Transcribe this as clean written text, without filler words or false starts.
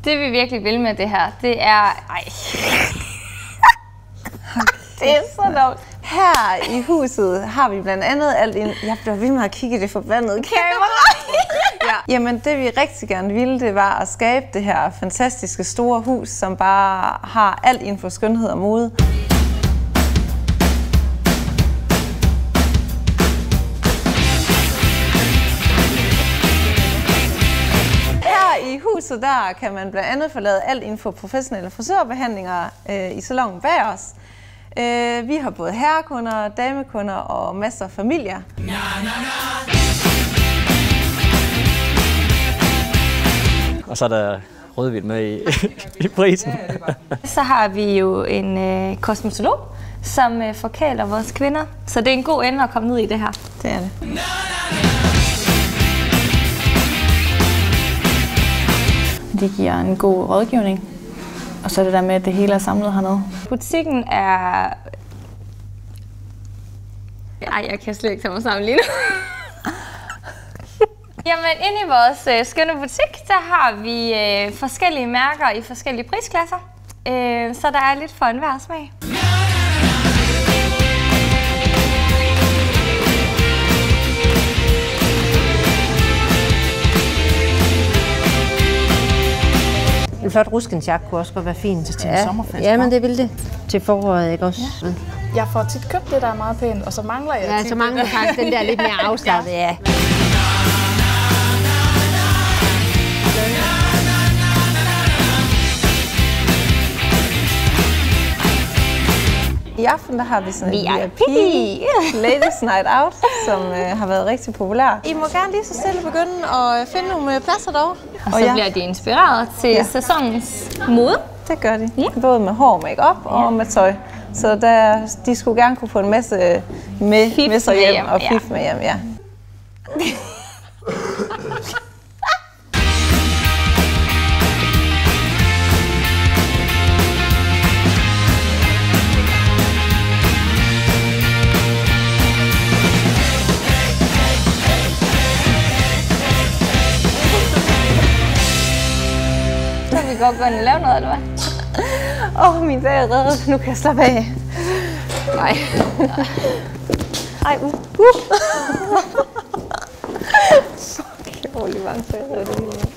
Det vi virkelig vil med det her, det er... Ej. Det er så dumt. Her i huset har vi blandt andet alt ind. Jeg bliver ved med at kigge i det forbandede kamera. Ja. Jamen det vi rigtig gerne ville, det var at skabe det her fantastiske store hus, som bare har alt inden for skønhed og mode. Her i huset der kan man blandt andet få lavet alt inden for professionelle frisørbehandlinger i salonen bag os. Vi har både herrekunder, damekunder og masser af familier. Og så er der rødvin med i prisen. Så har vi jo en kosmetolog, som forkæler vores kvinder. Så det er en god ende at komme ned i det her. Det er det. De giver en god rådgivning. Og så det der med, at det hele er samlet hernede. Butikken er... Ej, jeg kan slet ikke tage mig sammen lige nu. Jamen, inde i vores skønne butik, der har vi forskellige mærker i forskellige prisklasser. Så der er lidt for enhver smag. En flot ruskensjakke kunne også godt være fint til en sommerfest. Ja, men det ville det. Til foråret, ikke også? Ja. Jeg får tit købt det, der er meget pænt, og så mangler jeg tit så mangler det. faktisk den der lidt mere afslappet, ja. I aften der har vi sådan en VIP Ladies Night Out, som har været rigtig populær. I må gerne lige så stille begynde at finde nogle pladser derovre. Og så bliver de inspireret til sæsonens mode. Det gør de. Både med hår, make-up og med tøj. Så de skulle gerne kunne få en masse med sig hjem og fif med hjem, ja. Så kan vi godt gå ind og lave noget, eller hvad? Min dag er reddet. Nu kan jeg slappe af. Nej. Ej, Okay, Oliver, så jeg redder det lige.